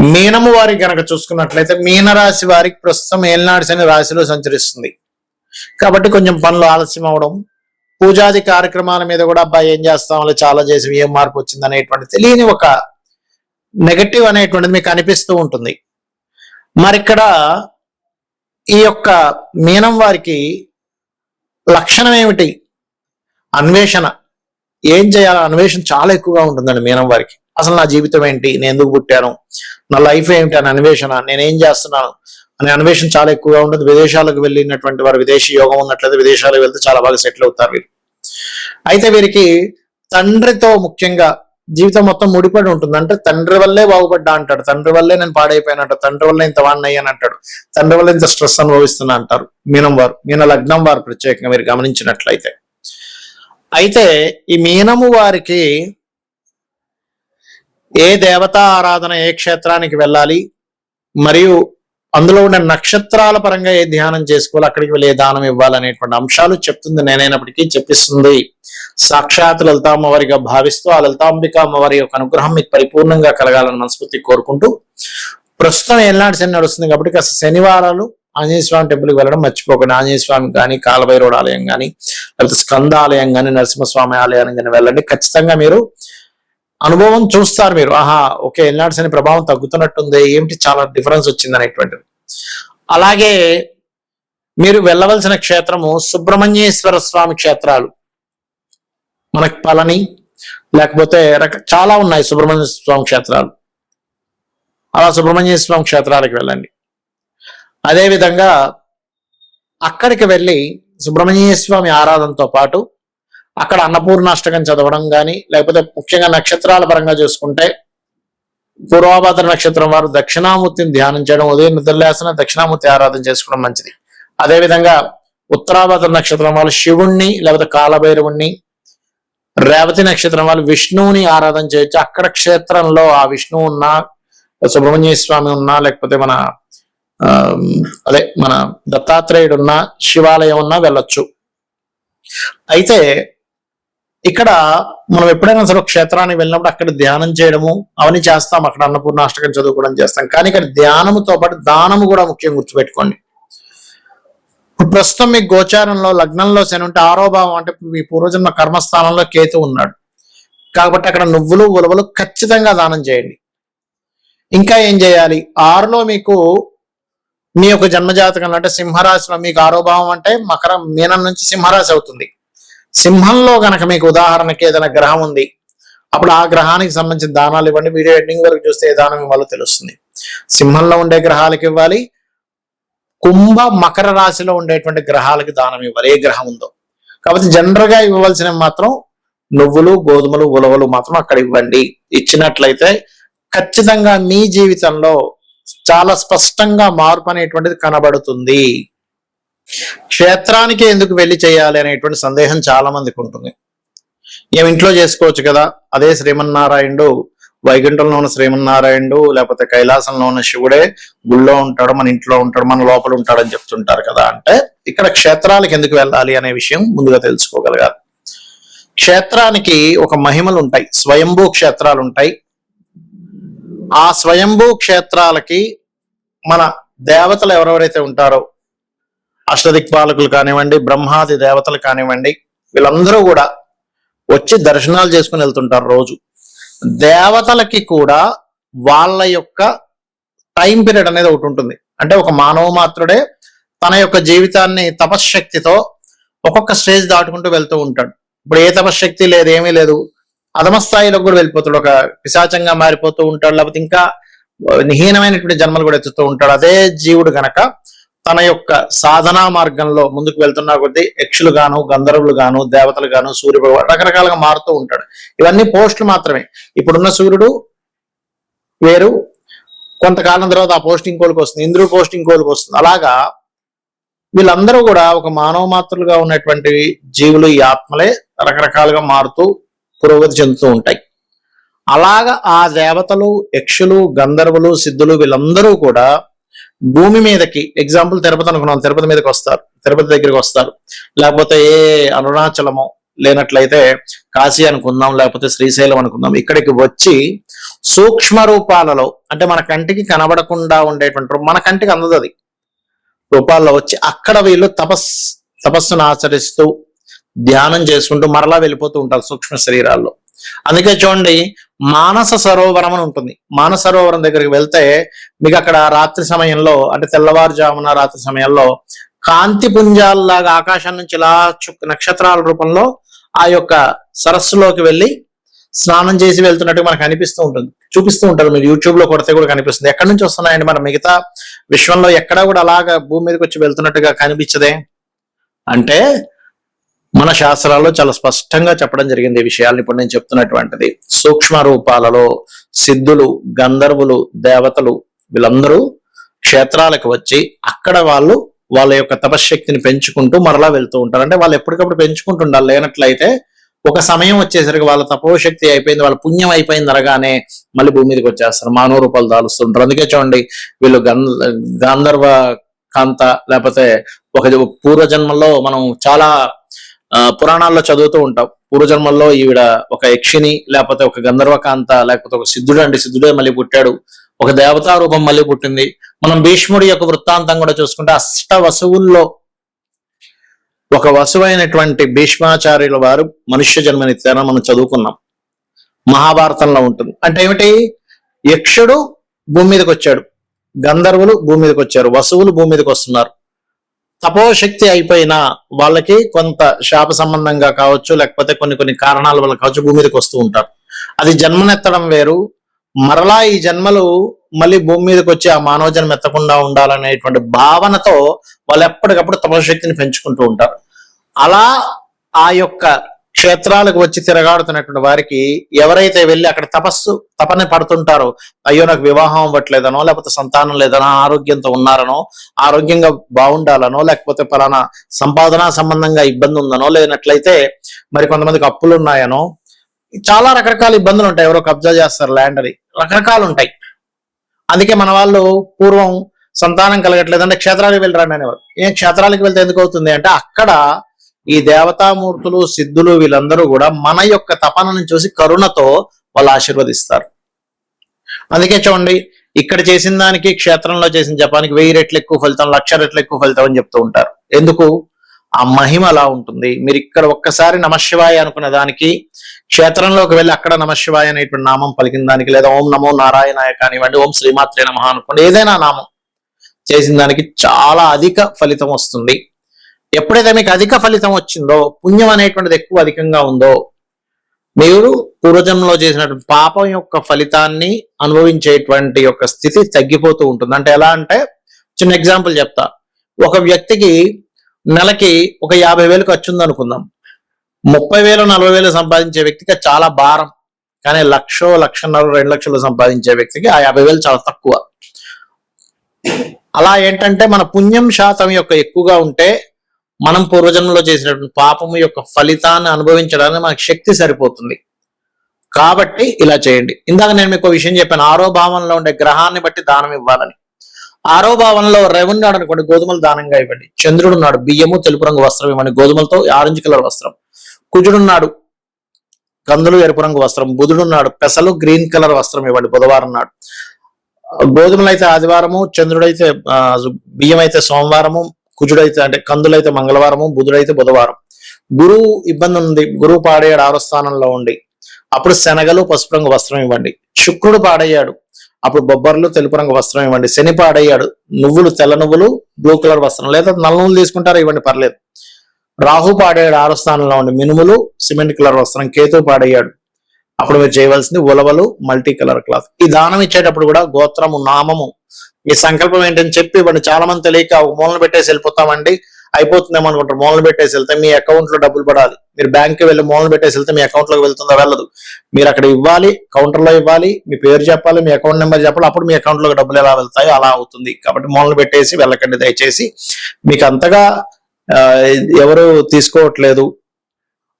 మీనము వారికి గనక చూసుకున్నట్లయితే మీనరాశి వారికి ప్రస్తుతం ఏలినాడు శని రాశిలో సంచరిస్తుంది కాబట్టి కొంచెం పనులు ఆలస్యం అవడం, పూజాది కార్యక్రమాల మీద కూడా అబ్బాయి ఏం చేస్తామో చాలా చేసి ఏం మార్పు వచ్చింది అనేటువంటి తెలియని ఒక నెగటివ్ అనేటువంటిది మీకు అనిపిస్తూ ఉంటుంది. మరి ఇక్కడ ఈ యొక్క మీనం వారికి లక్షణం ఏమిటి? అన్వేషణ. ఏం చేయాలి అన్వేషణ చాలా ఎక్కువగా ఉంటుందండి మీనం వారికి. అసలు నా జీవితం ఏంటి, నేను ఎందుకు పుట్టాను, నా లైఫ్ ఏమిటి అని అన్వేషణ, నేనేం చేస్తున్నాను అనే అన్వేషణ చాలా ఎక్కువగా ఉంటుంది. విదేశాలకు వెళ్ళినటువంటి వారు విదేశీ యోగం ఉన్నట్లయితే విదేశాలకు వెళ్తే చాలా బాగా సెటిల్ అవుతారు వీరు. అయితే వీరికి తండ్రితో ముఖ్యంగా జీవితం మొత్తం ముడిపడి ఉంటుంది. అంటే తండ్రి వల్లే బాగుపడ్డా అంటాడు, తండ్రి వల్లే నేను పాడైపోయాను అంటాడు, తండ్రి వల్ల ఇంత వాడిని అయ్యాను అంటాడు, తండ్రి వల్ల ఇంత స్ట్రెస్ అనుభవిస్తున్నా అంటారు మీనం వారు, మీన లగ్నం వారు ప్రత్యేకంగా మీరు గమనించినట్లయితే. అయితే ఈ మీనము వారికి ఏ దేవతా ఆరాధన, ఏ క్షేత్రానికి వెళ్ళాలి, మరియు అందులో ఉన్న నక్షత్రాల పరంగా ఏ ధ్యానం చేసుకోవాలి, అక్కడికి వెళ్ళి ఏ దానం ఇవ్వాలనేటువంటి అంశాలు చెప్తుంది. నేనైనప్పటికీ చెప్పిస్తుంది సాక్షాత్ లలితా అమ్మవారిగా భావిస్తూ ఆ లలితాంబిక అమ్మవారి యొక్క అనుగ్రహం మీకు పరిపూర్ణంగా కలగాలని మనస్ఫూర్తి కోరుకుంటూ, ప్రస్తుతం ఏనాడు శని నడుస్తుంది కాబట్టి కాస్త శనివారాలు ఆంజనేయ స్వామి టెంపుల్కి వెళ్ళడం మర్చిపోకండి. ఆంజనేయ స్వామి కానీ, కాలభైరవుడు ఆలయం కానీ, లేకపోతే స్కంద ఆలయం కానీ, నరసింహస్వామి ఆలయానికి కానీ వెళ్ళండి. ఖచ్చితంగా మీరు అనుభవం చూస్తారు. మీరు ఆహా ఓకే ఏనాడు శని ప్రభావం తగ్గుతున్నట్టుంది, ఏమిటి చాలా డిఫరెన్స్ వచ్చింది అనేటువంటిది. అలాగే మీరు వెళ్ళవలసిన క్షేత్రము సుబ్రహ్మణ్యేశ్వర స్వామి క్షేత్రాలు. మనకి పళని లేకపోతే చాలా ఉన్నాయి సుబ్రహ్మణ్య స్వామి క్షేత్రాలు. అలా సుబ్రహ్మణ్య స్వామి క్షేత్రాలకు వెళ్ళండి. అదేవిధంగా అక్కడికి వెళ్ళి సుబ్రహ్మణ్య స్వామి ఆరాధనతో పాటు అక్కడ అన్నపూర్ణాష్టకం చదవడం కానీ, లేకపోతే ముఖ్యంగా నక్షత్రాల పరంగా చూసుకుంటే పూర్వభాద్ర నక్షత్రం వారు దక్షిణామూర్తిని ధ్యానం చేయడం, ఉదయం నిద్రలేసిన దక్షిణామూర్తి ఆరాధన చేసుకోవడం మంచిది. అదేవిధంగా ఉత్తరాభాద్ర నక్షత్రం వాళ్ళు శివుణ్ణి లేకపోతే కాలభైరవుణ్ణి, రేవతి నక్షత్రం వాళ్ళు విష్ణువుని ఆరాధన చేయొచ్చు. అక్కడ క్షేత్రంలో ఆ విష్ణువు ఉన్నా, సుబ్రహ్మణ్య స్వామి ఉన్నా, లేకపోతే మన దత్తాత్రేయుడు ఉన్నా, శివాలయం ఉన్నా వెళ్ళొచ్చు. అయితే ఇక్కడ మనం ఎప్పుడైనా సరే క్షేత్రానికి వెళ్ళినప్పుడు అక్కడ ధ్యానం చేయడము అవన్నీ చేస్తాం, అక్కడ అన్నపూర్ణాష్టకం చదువుకోవడం చేస్తాం. కానీ ఇక్కడ ధ్యానముతో పాటు దానము కూడా ముఖ్యం, గుర్తుపెట్టుకోండి. ప్రస్తుతం మీ గోచారంలో లగ్నంలో శని ఉంటే 6వ భావం అంటే మీ పూర్వజన్మ కర్మస్థానంలో కేతు ఉన్నాడు కాబట్టి అక్కడ నువ్వులు ఉలవలు ఖచ్చితంగా దానం చేయండి. ఇంకా ఏం చేయాలి, 6లో మీకు మీ యొక్క జన్మజాతకంలో అంటే సింహరాశిలో మీకు 6వ భావం అంటే మీనం నుంచి సింహరాశి అవుతుంది. సింహంలో గనక మీకు ఉదాహరణకి ఏదైనా గ్రహం ఉంది, అప్పుడు ఆ గ్రహానికి సంబంధించిన దానాలు ఇవ్వండి. వీడియో ఎండింగ్ వరకు చూస్తే ఏ దానం ఇవ్వాలో తెలుస్తుంది. సింహంలో ఉండే గ్రహాలకు ఇవ్వాలి, కుంభ మకర రాశిలో ఉండేటువంటి గ్రహాలకి దానం ఇవ్వాలి ఏ గ్రహం ఉందో. కాబట్టి జనరల్ గా ఇవ్వవలసినవి మాత్రం నువ్వులు, గోధుమలు, ఉలవలు మాత్రం అక్కడ ఇవ్వండి. ఇచ్చినట్లయితే ఖచ్చితంగా మీ జీవితంలో చాలా స్పష్టంగా మార్పు అనేటువంటిది కనబడుతుంది. క్షేత్రానికి ఎందుకు వెళ్ళి చేయాలి అనేటువంటి సందేహం చాలా మందికి ఉంటుంది. ఏమి ఇంట్లో చేసుకోవచ్చు కదా, అదే శ్రీమన్నారాయణుడు వైకుంఠంలో ఉన్న శ్రీమన్నారాయణుడు లేకపోతే కైలాసంలో ఉన్న శివుడే గుళ్ళో ఉంటాడు, మన ఇంట్లో ఉంటాడు, మన లోపల ఉంటాడు అని చెప్తుంటారు కదా. అంటే ఇక్కడ క్షేత్రాలకు ఎందుకు వెళ్ళాలి అనే విషయం ముందుగా తెలుసుకోగలగాలి. క్షేత్రానికి ఒక మహిమలు ఉంటాయి, స్వయంభూ క్షేత్రాలు ఉంటాయి. ఆ స్వయంభూ క్షేత్రాలకి మన దేవతలు ఎవరెవరైతే ఉంటారో, అష్టదిక్పాలకులు కానివ్వండి, బ్రహ్మాది దేవతలు కానివ్వండి, వీళ్ళందరూ కూడా వచ్చి దర్శనాలు చేసుకుని వెళ్తుంటారు రోజు. దేవతలకి కూడా వాళ్ళ యొక్క టైం పీరియడ్ అనేది ఒకటి ఉంటుంది. అంటే ఒక మానవ మాత్రుడే తన యొక్క జీవితాన్ని తపశ్శక్తితో ఒక్కొక్క స్టేజ్ దాటుకుంటూ వెళ్తూ ఉంటాడు. ఇప్పుడు ఏ తపశ్శక్తి లేదు, ఏమీ లేదు, అధమ స్థాయిలో కూడా వెళ్ళిపోతాడు, ఒక పిశాచంగా మారిపోతూ ఉంటాడు, లేకపోతే ఇంకా నిహీనమైనటువంటి జన్మలు కూడా ఎత్తుతూ ఉంటాడు. అదే జీవుడు గనక తన యొక్క సాధనా మార్గంలో ముందుకు వెళ్తున్నా కొద్దీ యక్షులు గాను, గంధర్వులు గాను, దేవతలు గాను, సూర్య భగవాన్ రకరకాలుగా మారుతూ ఉంటాడు. ఇవన్నీ పోస్టులు మాత్రమే. ఇప్పుడున్న సూర్యుడు వేరు, కొంతకాలం తర్వాత ఆ పోస్ట్ ఇంకోలికి వస్తుంది, ఇంద్రుడు పోస్ట్ ఇంకోలికి వస్తుంది. అలాగా వీళ్ళందరూ కూడా ఒక మానవ మాత్రులుగా ఉన్నటువంటి జీవులు, ఈ ఆత్మలే రకరకాలుగా మారుతూ పురోగతి చెందుతూ ఉంటాయి. అలాగా ఆ దేవతలు, యక్షులు, గంధర్వులు, సిద్ధులు వీళ్ళందరూ కూడా భూమి మీదకి, ఎగ్జాంపుల్ తిరుపతి అనుకున్నాం, తిరుపతి మీదకి వస్తారు, తిరుపతి దగ్గరికి వస్తారు, లేకపోతే ఏ అరుణాచలమో లేనట్లయితే కాశీ అనుకుందాం, లేకపోతే శ్రీశైలం అనుకుందాం. ఇక్కడికి వచ్చి సూక్ష్మ రూపాలలో, అంటే మన కంటికి కనబడకుండా ఉండేటువంటి, మన కంటికి అందదు అది, రూపాల్లో వచ్చి అక్కడ వీళ్ళు తపస్సును ఆచరిస్తూ ధ్యానం చేసుకుంటూ మరలా వెళ్ళిపోతూ ఉంటారు సూక్ష్మ శరీరాల్లో. అందుకే చూడండి, మానస సరోవరం అని ఉంటుంది. మానస సరోవరం దగ్గరికి వెళ్తే మీకు అక్కడ రాత్రి సమయంలో, అంటే తెల్లవారుజామున రాత్రి సమయంలో కాంతి పుంజాల్లాగా ఆకాశం నుంచి ఇలా నక్షత్రాల రూపంలో ఆ యొక్క సరస్సులోకి వెళ్ళి స్నానం చేసి వెళ్తున్నట్టు మనకు అనిపిస్తూ ఉంటుంది, చూపిస్తూ ఉంటారు. మీరు యూట్యూబ్ లో కొడితే కూడా కనిపిస్తుంది. ఎక్కడి నుంచి వస్తున్నాయండి? మన మిగతా విశ్వంలో ఎక్కడా కూడా అలాగా భూమి మీదకి వచ్చి వెళ్తున్నట్టుగా కనిపించదే. అంటే మన శాస్త్రాల్లో చాలా స్పష్టంగా చెప్పడం జరిగింది ఈ విషయాలను. ఇప్పుడు నేను చెప్తున్నటువంటిది సూక్ష్మ రూపాలలో సిద్ధులు, గంధర్వులు, దేవతలు వీళ్ళందరూ క్షేత్రాలకు వచ్చి అక్కడ వాళ్ళ యొక్క తపశ్శక్తిని పెంచుకుంటూ మరలా వెళ్తూ ఉంటారు. అంటే వాళ్ళు ఎప్పటికప్పుడు పెంచుకుంటుండాలి. లేనట్లయితే ఒక సమయం వచ్చేసరికి వాళ్ళ తపోశక్తి అయిపోయింది, వాళ్ళ పుణ్యం అయిపోయింది అనగానే మళ్ళీ భూమి మీదకి వచ్చేస్తారు, మానవ రూపాలు దాలుస్తుంటారు. అందుకే చూడండి, వీళ్ళు గాంధర్వ కాంత, లేకపోతే ఒక పూర్వజన్మల్లో మనం చాలా పురాణాల్లో చదువుతూ ఉంటాం. పూర్వజన్మల్లో ఈవిడ ఒక యక్షిని, లేకపోతే ఒక గంధర్వకాంత, లేకపోతే ఒక సిద్ధుడు, అంటే సిద్ధుడే మళ్ళీ పుట్టాడు, ఒక దేవతా రూపం మళ్ళీ పుట్టింది. మనం భీష్ముడి యొక్క వృత్తాంతం కూడా చూసుకుంటే అష్ట వసువుల్లో ఒక వసువైనటువంటి భీష్మాచార్యుల వారు మనుష్య జన్మనిచ్చారని మనం చదువుకున్నాం, మహాభారతంలో ఉంటుంది. అంటే ఏమిటి? యక్షుడు భూమి మీదకి వచ్చాడు, గంధర్వులు భూమి మీదకి వచ్చారు, వసువులు భూమి మీదకి వస్తున్నారు. తపోశక్తి అయిపోయినా వాళ్ళకి కొంత శాప సంబంధంగా కావచ్చు, లేకపోతే కొన్ని కారణాల వల్ల కావచ్చు భూమి మీదకి వస్తూ ఉంటారు. అది జన్మనెత్తడం వేరు. మరలా ఈ జన్మలు మళ్ళీ భూమి మీదకి వచ్చి ఆ మానవ జన్మ ఎత్తకుండా ఉండాలనేటువంటి భావనతో వాళ్ళు ఎప్పటికప్పుడు తపశక్తిని పెంచుకుంటూ ఉంటారు. అలా ఆ యొక్క క్షేత్రాలకు వచ్చి తిరగాడుతున్నటువంటి వారికి ఎవరైతే వెళ్ళి అక్కడ తపన పడుతుంటారో, అయ్యో నాకు వివాహం అవ్వట్లేదనో, లేకపోతే సంతానం లేదనో, ఆరోగ్యంతో ఉన్నారనో, ఆరోగ్యంగా బాగుండాలనో, లేకపోతే పలానా సంపాదన సంబంధంగా ఇబ్బంది ఉందనో, లేనట్లయితే మరి కొంతమందికి అప్పులు ఉన్నాయనో, చాలా రకరకాల ఇబ్బందులు ఉంటాయి. ఎవరో కబ్జా చేస్తారు ల్యాండ్ అని, రకరకాలు ఉంటాయి. అందుకే మన వాళ్ళు పూర్వం సంతానం కలగట్లేదంటే క్షేత్రాలకు వెళ్ళరాండి అనేవారు. క్షేత్రాలకు వెళ్తే ఎందుకు అవుతుంది అంటే అక్కడ ఈ దేవతామూర్తులు, సిద్ధులు వీళ్ళందరూ కూడా మన యొక్క తపనను చూసి కరుణతో వాళ్ళు ఆశీర్వదిస్తారు. అందుకే చూడండి, ఇక్కడ చేసిన దానికి క్షేత్రంలో చేసిన జపానికి 1000 రెట్లు ఎక్కువ ఫలితం, 1,00,000 రెట్లు ఎక్కువ ఫలితం అని చెప్తూ ఉంటారు. ఎందుకు? ఆ మహిమ అలా ఉంటుంది. మీరు ఇక్కడ ఒక్కసారి నమశివాయ అనుకున్న దానికి క్షేత్రంలోకి వెళ్ళి అక్కడ నమశివాయ అనేటువంటి నామం పలికిన దానికి, లేదా ఓం నమో నారాయణాయ కానివ్వండి, ఓం శ్రీమాత్రే నమః అనుకోండి, ఏదైనా నామం చేసిన దానికి చాలా అధిక ఫలితం వస్తుంది. ఎప్పుడైతే మీకు అధిక ఫలితం వచ్చిందో, పుణ్యం అనేటువంటిది ఎక్కువ అధికంగా ఉందో, మీరు పూర్వజన్మలో చేసినటువంటి పాపం యొక్క ఫలితాన్ని అనుభవించేటువంటి యొక్క స్థితి తగ్గిపోతూ ఉంటుంది. అంటే ఎలా అంటే, చిన్న ఎగ్జాంపుల్ చెప్తా. ఒక వ్యక్తికి నెలకి ఒక 50,000 ఖర్చు ఉంది అనుకుందాం. 30,000 40,000 సంపాదించే వ్యక్తికి చాలా భారం. కానీ 1,00,000 1,50,000 2 లక్షలు సంపాదించే వ్యక్తికి ఆ 50,000 చాలా తక్కువ. అలా ఏంటంటే మన పుణ్యం శాతం యొక్క ఎక్కువగా ఉంటే మనం పూర్వజన్మలో చేసినటువంటి పాపము యొక్క ఫలితాన్ని అనుభవించడానికి మనకు శక్తి సరిపోతుంది. కాబట్టి ఇలా చేయండి. ఇందాక నేను మీకు విషయం చెప్పాను, 6వ భావంలో ఉండే గ్రహాన్ని బట్టి దానం ఇవ్వాలని. 6వ భావంలో రవి ఉన్నాడు అనుకోండి, గోధుమలు దానంగా ఇవ్వండి. చంద్రుడు ఉన్నాడు, బియ్యము తెలుపు రంగు వస్త్రం ఇవ్వండి, గోధుమలతో ఆరెంజ్ కలర్ వస్త్రం. కుజుడున్నాడు, కందులు ఎరుపు రంగు వస్త్రం. బుధుడున్నాడు, పెసలు గ్రీన్ కలర్ వస్త్రం ఇవ్వండి బుధవారం నాడు. గోధుమలు అయితే ఆదివారము, చంద్రుడైతే బియ్యం అయితే సోమవారము, కుజుడైతే అంటే కందులైతే మంగళవారము, బుధుడైతే బుధవారం. గురువు ఇబ్బంది ఉంది, గురువు పాడయ్యాడు 6వ స్థానంలో ఉండి, అప్పుడు శనగలు పసుపు రంగు వస్త్రం ఇవ్వండి. శుక్రుడు పాడయ్యాడు, అప్పుడు బొబ్బర్లు తెలుపు రంగు వస్త్రం ఇవ్వండి. శని పాడయ్యాడు, నువ్వులు తెల్ల నువ్వులు బ్లూ కలర్ వస్త్రం, లేదా నల్ల నువ్వులు తీసుకుంటారా ఇవ్వండి, పర్లేదు. రాహు పాడయ్యాడు 6వ స్థానంలో ఉండి, మినుములు సిమెంట్ కలర్ వస్త్రం. కేతు పాడయ్యాడు, అప్పుడు మీరు చేయవలసింది ఉలవలు మల్టీ కలర్ క్లాత్. ఈ దానం ఇచ్చేటప్పుడు కూడా గోత్రము, నామము, మీ సంకల్పం ఏంటని చెప్పి ఇవ్వండి. చాలా మంది తెలియక ఒక మూలను పెట్టేసి వెళ్ళిపోతామండి, అయిపోతుందేమో అనుకుంటారు. మూలను పెట్టేసి వెళ్తే మీ అకౌంట్ లో డబ్బులు పడాలి. మీరు బ్యాంక్కి వెళ్ళి మూలను పెట్టేసి వెళ్తే మీ అకౌంట్ లోకి వెళ్తుందో వెళ్ళదు. మీరు అక్కడ ఇవ్వాలి, కౌంటర్ లో ఇవ్వాలి, మీ పేరు చెప్పాలి, మీ అకౌంట్ నెంబర్ చెప్పాలి, అప్పుడు మీ అకౌంట్ లోకి డబ్బులు ఎలా వెళ్తాయో అలా అవుతుంది. కాబట్టి మూలను పెట్టేసి వెళ్ళకండి దయచేసి. మీకు అంతగా ఎవరు తీసుకోవట్లేదు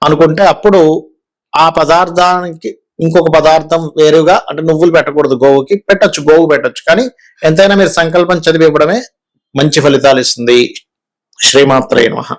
అనుకుంటే అప్పుడు ఆ పదార్థానికి ఇంకొక పదార్థం వేరుగా, అంటే నువ్వులు పెట్టకూడదు, గోవుకి పెట్టచ్చు, గోవు పెట్టచ్చు. కానీ ఎంతైనా మీరు సంకల్పం చదివి ఇవ్వడమే మంచి ఫలితాలు ఇస్తుంది. శ్రీమాత్రే నమః.